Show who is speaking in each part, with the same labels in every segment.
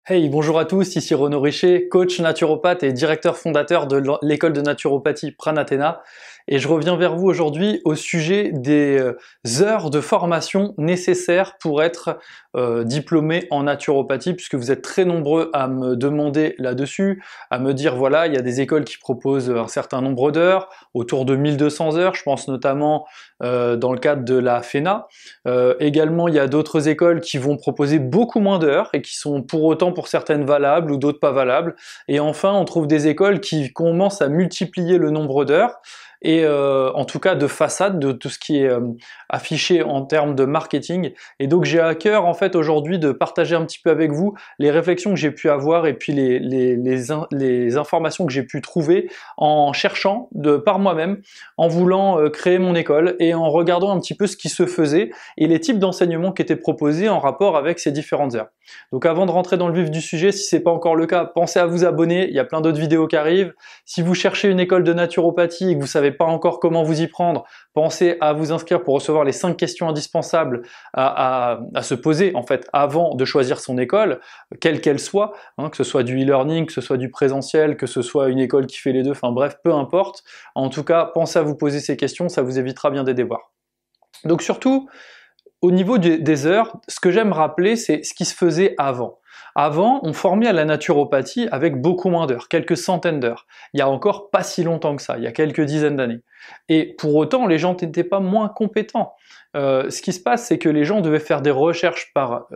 Speaker 1: Hey, bonjour à tous, ici Renaud Richer, coach naturopathe et directeur fondateur de l'école de naturopathie Pranathéna. Et je reviens vers vous aujourd'hui au sujet des heures de formation nécessaires pour être diplômé en naturopathie, puisque vous êtes très nombreux à me demander là-dessus, à me dire voilà, il y a des écoles qui proposent un certain nombre d'heures, autour de 1200 heures, je pense notamment dans le cadre de la FENA. Également, il y a d'autres écoles qui vont proposer beaucoup moins d'heures et qui sont pour autant pour certaines valables ou d'autres pas valables. Et enfin, on trouve des écoles qui commencent à multiplier le nombre d'heures et en tout cas de façade, de tout ce qui est affiché en termes de marketing. Et donc j'ai à cœur en fait aujourd'hui de partager un petit peu avec vous les réflexions que j'ai pu avoir et puis les informations que j'ai pu trouver en cherchant par moi-même, en voulant créer mon école et en regardant un petit peu ce qui se faisait et les types d'enseignements qui étaient proposés en rapport avec ces différentes heures. Donc avant de rentrer dans le vif du sujet, si c'est pas encore le cas, pensez à vous abonner, il y a plein d'autres vidéos qui arrivent. Si vous cherchez une école de naturopathie et que vous savez pas encore comment vous y prendre, pensez à vous inscrire pour recevoir les 5 questions indispensables à se poser en fait avant de choisir son école, quelle qu'elle soit, hein, que ce soit du e-learning, que ce soit du présentiel, que ce soit une école qui fait les deux, enfin bref, peu importe. En tout cas, pensez à vous poser ces questions, ça vous évitera bien des déboires. Donc surtout, au niveau des heures, ce que j'aime rappeler, c'est ce qui se faisait avant. Avant, on formait à la naturopathie avec beaucoup moins d'heures, quelques centaines d'heures. Il y a encore pas si longtemps que ça, il y a quelques dizaines d'années. Et pour autant, les gens n'étaient pas moins compétents. Ce qui se passe, c'est que les gens devaient faire des recherches par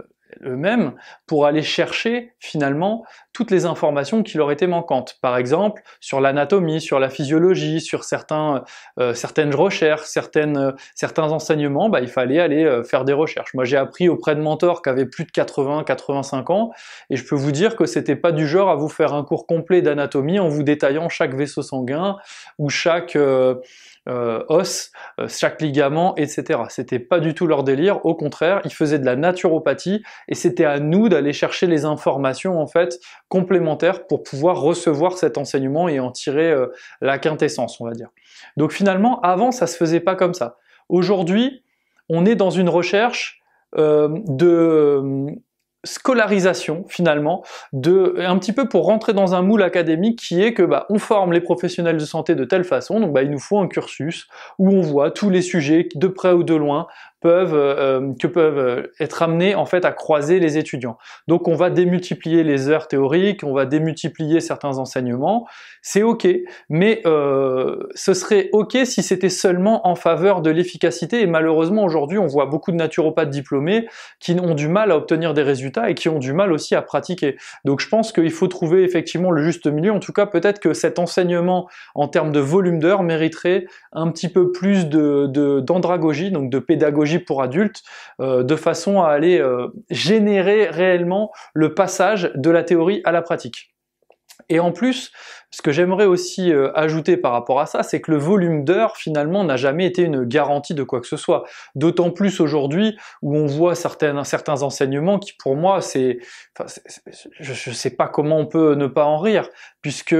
Speaker 1: eux-mêmes pour aller chercher finalement toutes les informations qui leur étaient manquantes. Par exemple, sur l'anatomie, sur la physiologie, sur certaines recherches, certains enseignements, il fallait aller faire des recherches. Moi, j'ai appris auprès de mentors qui avaient plus de 80-85 ans, et je peux vous dire que c'était pas du genre à vous faire un cours complet d'anatomie en vous détaillant chaque vaisseau sanguin ou chaque os, chaque ligament, etc. C'était pas du tout leur délire, au contraire, ils faisaient de la naturopathie et c'était à nous d'aller chercher les informations en fait complémentaires pour pouvoir recevoir cet enseignement et en tirer la quintessence, on va dire. Donc finalement, avant, ça se faisait pas comme ça. Aujourd'hui, on est dans une recherche de scolarisation finalement, un petit peu pour rentrer dans un moule académique qui est que on forme les professionnels de santé de telle façon, donc il nous faut un cursus où on voit tous les sujets de près ou de loin peuvent être amenés en fait à croiser les étudiants. Donc on va démultiplier les heures théoriques, on va démultiplier certains enseignements, c'est ok, mais ce serait ok si c'était seulement en faveur de l'efficacité, et malheureusement aujourd'hui on voit beaucoup de naturopathes diplômés qui ont du mal à obtenir des résultats et qui ont du mal aussi à pratiquer. Donc je pense qu'il faut trouver effectivement le juste milieu, en tout cas peut-être que cet enseignement en termes de volume d'heures mériterait un petit peu plus d'andragogie, donc de pédagogie pour adultes, de façon à aller générer réellement le passage de la théorie à la pratique. Et en plus, ce que j'aimerais aussi ajouter par rapport à ça, c'est que le volume d'heures, finalement, n'a jamais été une garantie de quoi que ce soit. D'autant plus aujourd'hui où on voit certains enseignements qui, pour moi, je sais pas comment on peut ne pas en rire, puisque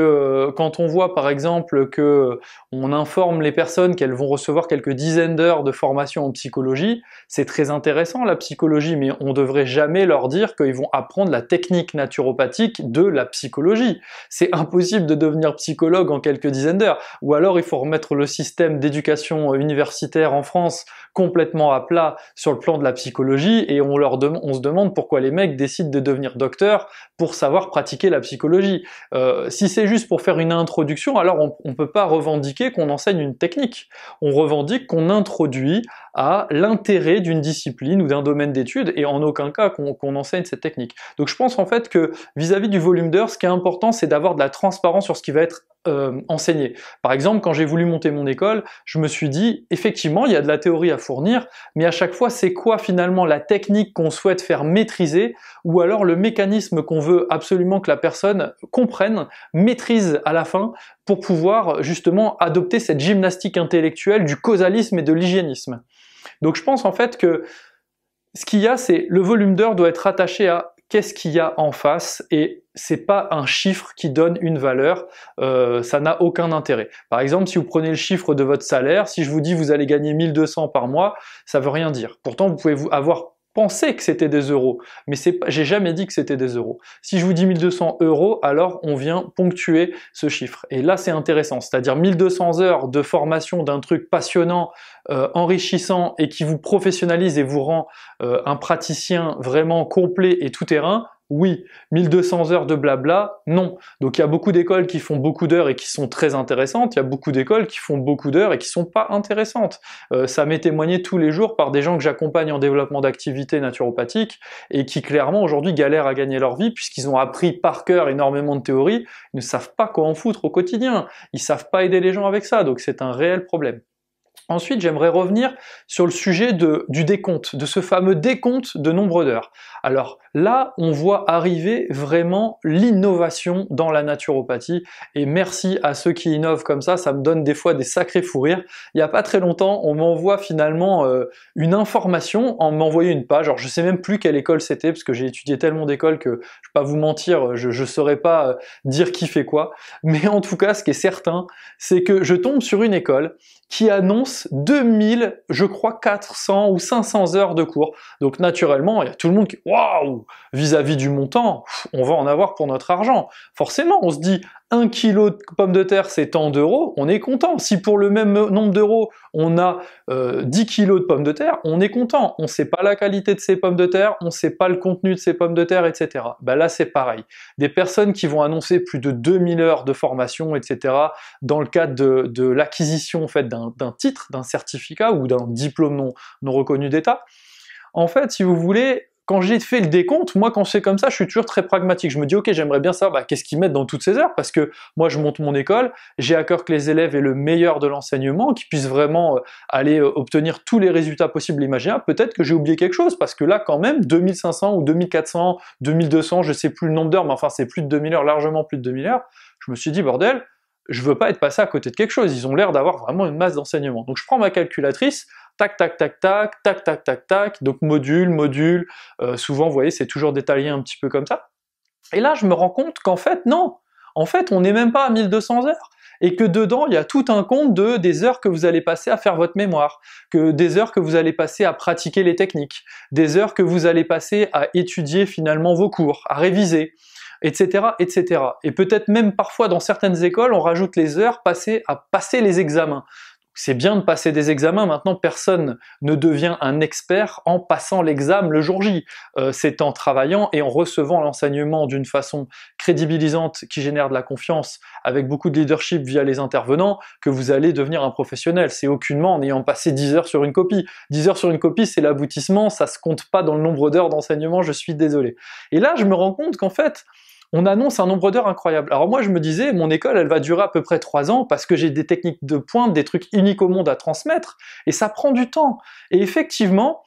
Speaker 1: quand on voit, par exemple, que on informe les personnes qu'elles vont recevoir quelques dizaines d'heures de formation en psychologie, c'est très intéressant la psychologie, mais on devrait jamais leur dire qu'ils vont apprendre la technique naturopathique de la psychologie. C'est impossible de devenir psychologue en quelques dizaines d'heures. Ou alors il faut remettre le système d'éducation universitaire en France complètement à plat sur le plan de la psychologie, et on se demande pourquoi les mecs décident de devenir docteurs pour savoir pratiquer la psychologie. Si c'est juste pour faire une introduction, alors on peut pas revendiquer qu'on enseigne une technique. On revendique qu'on introduit à l'intérêt d'une discipline ou d'un domaine d'études, et en aucun cas qu'on enseigne cette technique. Donc je pense en fait que vis-à-vis du volume d'heures, ce qui est important, c'est d'avoir de la transparence sur ce qui va être enseigné. Par exemple, quand j'ai voulu monter mon école, je me suis dit, effectivement, il y a de la théorie à fournir, mais à chaque fois, c'est quoi finalement la technique qu'on souhaite faire maîtriser, ou alors le mécanisme qu'on veut absolument que la personne comprenne, maîtrise à la fin, pour pouvoir justement adopter cette gymnastique intellectuelle du causalisme et de l'hygiénisme. Donc je pense en fait que ce qu'il y a, c'est le volume d'heures doit être attaché à qu'est-ce qu'il y a en face, et c'est pas un chiffre qui donne une valeur, ça n'a aucun intérêt. Par exemple, si vous prenez le chiffre de votre salaire, si je vous dis vous allez gagner 1200 par mois, ça veut rien dire. Pourtant, vous pouvez avoir pensais que c'était des euros, mais j'ai jamais dit que c'était des euros. Si je vous dis 1200 euros, alors on vient ponctuer ce chiffre. Et là, c'est intéressant, c'est-à-dire 1200 heures de formation d'un truc passionnant, enrichissant et qui vous professionnalise et vous rend un praticien vraiment complet et tout-terrain. Oui, 1200 heures de blabla, non. Donc il y a beaucoup d'écoles qui font beaucoup d'heures et qui sont très intéressantes, il y a beaucoup d'écoles qui font beaucoup d'heures et qui sont pas intéressantes. Ça m'est témoigné tous les jours par des gens que j'accompagne en développement d'activités naturopathiques et qui clairement aujourd'hui galèrent à gagner leur vie puisqu'ils ont appris par cœur énormément de théories, ils ne savent pas quoi en foutre au quotidien, ils savent pas aider les gens avec ça, donc c'est un réel problème. Ensuite, j'aimerais revenir sur le sujet du décompte, de ce fameux décompte de nombre d'heures. Alors là, on voit arriver vraiment l'innovation dans la naturopathie, et merci à ceux qui innovent comme ça me donne des fois des sacrés fous rires. Il n'y a pas très longtemps, on m'envoie finalement une information, on m'envoyait une page, alors je sais même plus quelle école c'était, parce que j'ai étudié tellement d'écoles que je vais pas vous mentir, je saurais pas dire qui fait quoi, mais en tout cas, ce qui est certain, c'est que je tombe sur une école qui annonce 2000, je crois 400 ou 500 heures de cours. Donc naturellement, il y a tout le monde qui, waouh, vis-à-vis du montant, on va en avoir pour notre argent. Forcément, on se dit, 1 kilo de pommes de terre, c'est tant d'euros, on est content. Si pour le même nombre d'euros, on a 10 kilos de pommes de terre, on est content. On sait pas la qualité de ces pommes de terre, on sait pas le contenu de ces pommes de terre, etc. Ben là, c'est pareil. Des personnes qui vont annoncer plus de 2000 heures de formation, etc., dans le cadre de l'acquisition en fait, d'un titre, d'un certificat ou d'un diplôme non reconnu d'État. En fait, si vous voulez, quand j'ai fait le décompte, moi quand c'est comme ça, je suis toujours très pragmatique. Je me dis ok, j'aimerais bien savoir qu'est-ce qu'ils mettent dans toutes ces heures, parce que moi je monte mon école, j'ai à cœur que les élèves aient le meilleur de l'enseignement, qu'ils puissent vraiment aller obtenir tous les résultats possibles et imaginables. Peut-être que j'ai oublié quelque chose, parce que là quand même, 2500 ou 2400, 2200, je sais plus le nombre d'heures, mais enfin c'est plus de 2000 heures, largement plus de 2000 heures, je me suis dit bordel, je veux pas être passé à côté de quelque chose, ils ont l'air d'avoir vraiment une masse d'enseignement. Donc je prends ma calculatrice, tac, tac, tac, tac, tac, tac, tac, tac, donc module, souvent vous voyez c'est toujours détaillé un petit peu comme ça. Et là je me rends compte qu'en fait non, en fait on n'est même pas à 1200 heures, et que dedans il y a tout un compte des heures que vous allez passer à faire votre mémoire, que des heures que vous allez passer à pratiquer les techniques, des heures que vous allez passer à étudier finalement vos cours, à réviser, etc., etc. Et peut-être même parfois dans certaines écoles, on rajoute les heures passées à passer les examens. C'est bien de passer des examens, maintenant personne ne devient un expert en passant l'examen le jour J. C'est en travaillant et en recevant l'enseignement d'une façon crédibilisante qui génère de la confiance, avec beaucoup de leadership via les intervenants, que vous allez devenir un professionnel. C'est aucunement en ayant passé 10 heures sur une copie. 10 heures sur une copie, c'est l'aboutissement, ça se compte pas dans le nombre d'heures d'enseignement, je suis désolé. Et là, je me rends compte qu'en fait, on annonce un nombre d'heures incroyable. Alors moi je me disais, mon école elle va durer à peu près 3 ans parce que j'ai des techniques de pointe, des trucs uniques au monde à transmettre, et ça prend du temps. Et effectivement,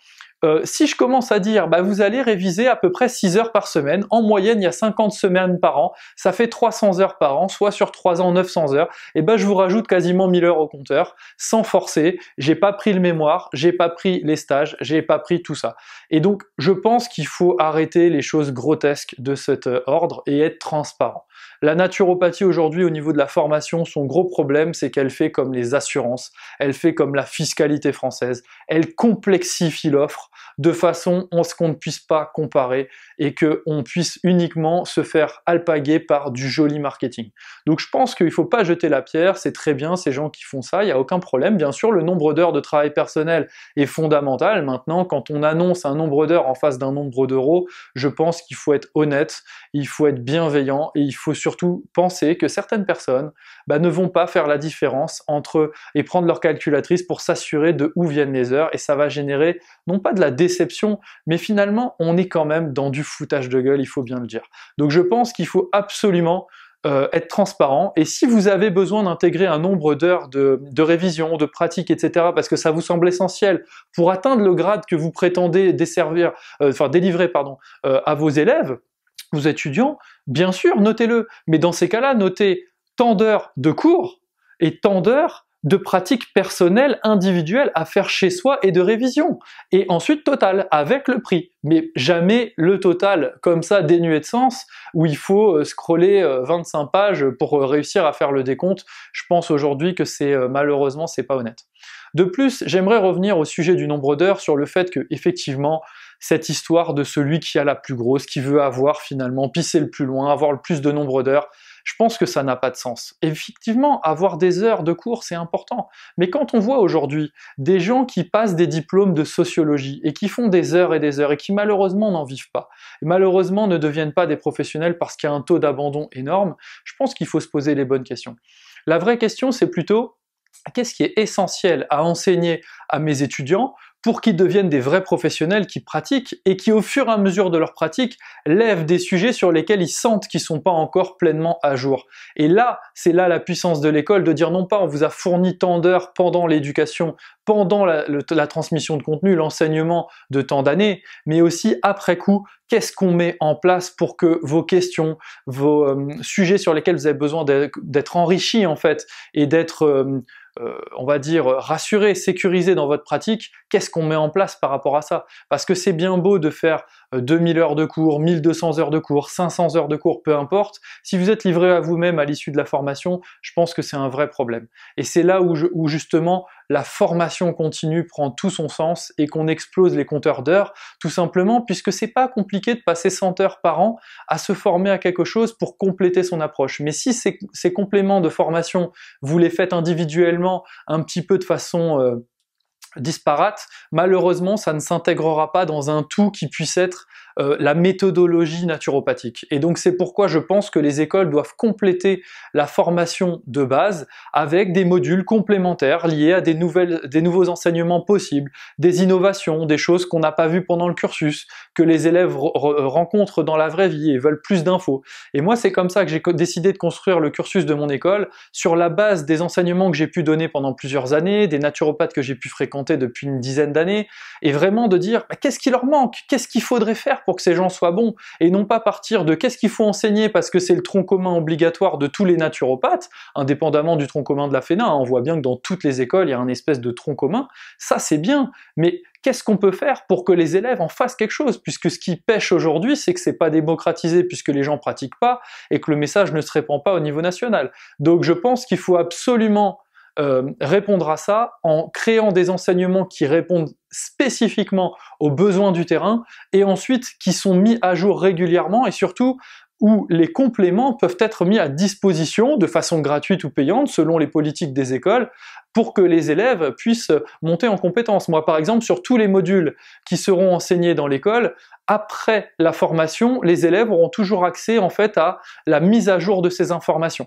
Speaker 1: si je commence à dire, bah vous allez réviser à peu près 6 heures par semaine, en moyenne il y a 50 semaines par an, ça fait 300 heures par an, soit sur 3 ans 900 heures, et ben je vous rajoute quasiment 1000 heures au compteur, sans forcer, j'ai pas pris le mémoire, j'ai pas pris les stages, j'ai pas pris tout ça. Et donc je pense qu'il faut arrêter les choses grotesques de cet ordre et être transparent. La naturopathie aujourd'hui au niveau de la formation, son gros problème c'est qu'elle fait comme les assurances, elle fait comme la fiscalité française, elle complexifie l'offre de façon à ce qu'on ne puisse pas comparer et qu'on puisse uniquement se faire alpaguer par du joli marketing. Donc je pense qu'il ne faut pas jeter la pierre, c'est très bien ces gens qui font ça, il n'y a aucun problème. Bien sûr, le nombre d'heures de travail personnel est fondamental. Maintenant, quand on annonce un nombre d'heures en face d'un nombre d'euros, je pense qu'il faut être honnête, il faut être bienveillant et il faut surtout penser que certaines personnes ne vont pas faire la différence entre et prendre leur calculatrice pour s'assurer de où viennent les heures, et ça va générer non pas de la déception, mais finalement on est quand même dans du foutage de gueule, il faut bien le dire. Donc je pense qu'il faut absolument être transparent, et si vous avez besoin d'intégrer un nombre d'heures de révision, de pratique, etc., parce que ça vous semble essentiel pour atteindre le grade que vous prétendez délivrer à vos élèves, vos étudiants, bien sûr, notez-le, mais dans ces cas-là, notez tant d'heures de cours et tant d'heures de pratique personnelle, individuelle à faire chez soi et de révision. Et ensuite total, avec le prix. Mais jamais le total comme ça dénué de sens, où il faut scroller 25 pages pour réussir à faire le décompte. Je pense aujourd'hui que malheureusement c'est pas honnête. De plus, j'aimerais revenir au sujet du nombre d'heures sur le fait que effectivement cette histoire de celui qui a la plus grosse, qui veut avoir finalement pisser le plus loin, avoir le plus de nombre d'heures. Je pense que ça n'a pas de sens. Effectivement, avoir des heures de cours, c'est important. Mais quand on voit aujourd'hui des gens qui passent des diplômes de sociologie et qui font des heures et qui malheureusement n'en vivent pas, et malheureusement ne deviennent pas des professionnels parce qu'il y a un taux d'abandon énorme, je pense qu'il faut se poser les bonnes questions. La vraie question, c'est plutôt qu'est-ce qui est essentiel à enseigner à mes étudiants pour qu'ils deviennent des vrais professionnels qui pratiquent et qui, au fur et à mesure de leur pratique, lèvent des sujets sur lesquels ils sentent qu'ils sont pas encore pleinement à jour. Et là, c'est là la puissance de l'école, de dire non pas on vous a fourni tant d'heures pendant l'éducation, pendant la transmission de contenu, l'enseignement de tant d'années, mais aussi après coup, qu'est-ce qu'on met en place pour que vos questions, vos sujets sur lesquels vous avez besoin d'être enrichis en fait, et d'être on va dire, rassuré, sécurisé dans votre pratique, qu'est-ce qu'on met en place par rapport à ça? Parce que c'est bien beau de faire 2000 heures de cours, 1200 heures de cours, 500 heures de cours, peu importe. Si vous êtes livré à vous-même à l'issue de la formation, je pense que c'est un vrai problème. Et c'est là où justement la formation continue prend tout son sens et qu'on explose les compteurs d'heures, tout simplement puisque c'est pas compliqué de passer 100 heures par an à se former à quelque chose pour compléter son approche. Mais si ces compléments de formation, vous les faites individuellement, un petit peu de façon disparate, malheureusement ça ne s'intégrera pas dans un tout qui puisse être la méthodologie naturopathique. Et donc c'est pourquoi je pense que les écoles doivent compléter la formation de base avec des modules complémentaires liés à des nouveaux enseignements possibles, des innovations, des choses qu'on n'a pas vues pendant le cursus, que les élèves rencontrent dans la vraie vie et veulent plus d'infos. Et moi c'est comme ça que j'ai décidé de construire le cursus de mon école, sur la base des enseignements que j'ai pu donner pendant plusieurs années, des naturopathes que j'ai pu fréquenter depuis une dizaine d'années, et vraiment de dire qu'est-ce qui leur manque, qu'est-ce qu'il faudrait faire pour que ces gens soient bons, et non pas partir de qu'est-ce qu'il faut enseigner parce que c'est le tronc commun obligatoire de tous les naturopathes, indépendamment du tronc commun de la FENA, hein, on voit bien que dans toutes les écoles il y a un espèce de tronc commun, ça c'est bien, mais qu'est-ce qu'on peut faire pour que les élèves en fassent quelque chose? Puisque ce qui pêche aujourd'hui, c'est que c'est pas démocratisé puisque les gens pratiquent pas, et que le message ne se répand pas au niveau national. Donc je pense qu'il faut absolument répondre à ça en créant des enseignements qui répondent spécifiquement aux besoins du terrain et ensuite qui sont mis à jour régulièrement et surtout où les compléments peuvent être mis à disposition de façon gratuite ou payante selon les politiques des écoles pour que les élèves puissent monter en compétences. Moi par exemple, sur tous les modules qui seront enseignés dans l'école, après la formation, les élèves auront toujours accès en fait à la mise à jour de ces informations.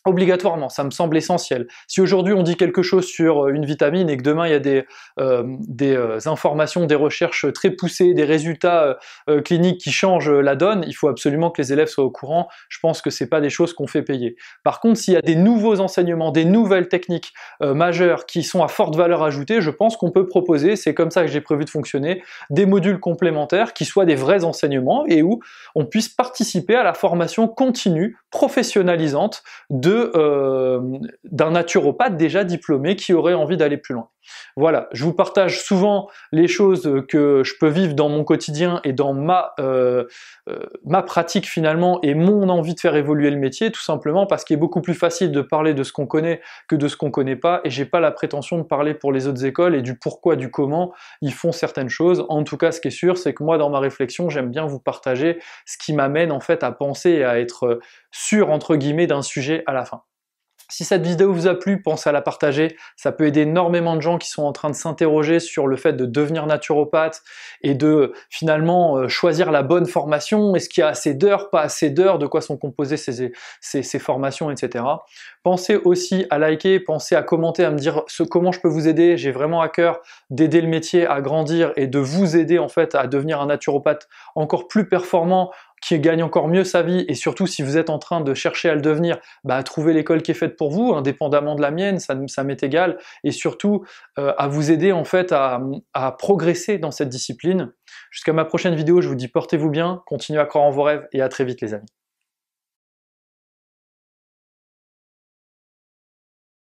Speaker 1: Obligatoirement, ça me semble essentiel. Si aujourd'hui on dit quelque chose sur une vitamine et que demain il y a des informations, des recherches très poussées, des résultats cliniques qui changent la donne, il faut absolument que les élèves soient au courant. Je pense que c'est pas des choses qu'on fait payer. Par contre, s'il y a des nouveaux enseignements, des nouvelles techniques majeures qui sont à forte valeur ajoutée, je pense qu'on peut proposer, c'est comme ça que j'ai prévu de fonctionner, des modules complémentaires qui soient des vrais enseignements et où on puisse participer à la formation continue, professionnalisante d'un naturopathe déjà diplômé qui aurait envie d'aller plus loin. Voilà, je vous partage souvent les choses que je peux vivre dans mon quotidien et dans ma pratique finalement et mon envie de faire évoluer le métier, tout simplement parce qu'il est beaucoup plus facile de parler de ce qu'on connaît que de ce qu'on connaît pas, et j'ai pas la prétention de parler pour les autres écoles et du pourquoi, du comment ils font certaines choses. En tout cas, ce qui est sûr, c'est que moi dans ma réflexion, j'aime bien vous partager ce qui m'amène en fait à penser et à être sûr entre guillemets d'un sujet à la fin. Si cette vidéo vous a plu, pensez à la partager, ça peut aider énormément de gens qui sont en train de s'interroger sur le fait de devenir naturopathe et de finalement choisir la bonne formation, est-ce qu'il y a assez d'heures, pas assez d'heures, de quoi sont composées ces formations, etc. Pensez aussi à liker, pensez à commenter, à me dire comment je peux vous aider, j'ai vraiment à cœur d'aider le métier à grandir et de vous aider en fait à devenir un naturopathe encore plus performant, qui gagne encore mieux sa vie, et surtout si vous êtes en train de chercher à le devenir, bah, trouver l'école qui est faite pour vous, indépendamment de la mienne, ça m'est égal, et surtout à vous aider en fait à progresser dans cette discipline. Jusqu'à ma prochaine vidéo, je vous dis portez-vous bien, continuez à croire en vos rêves, et à très vite les amis.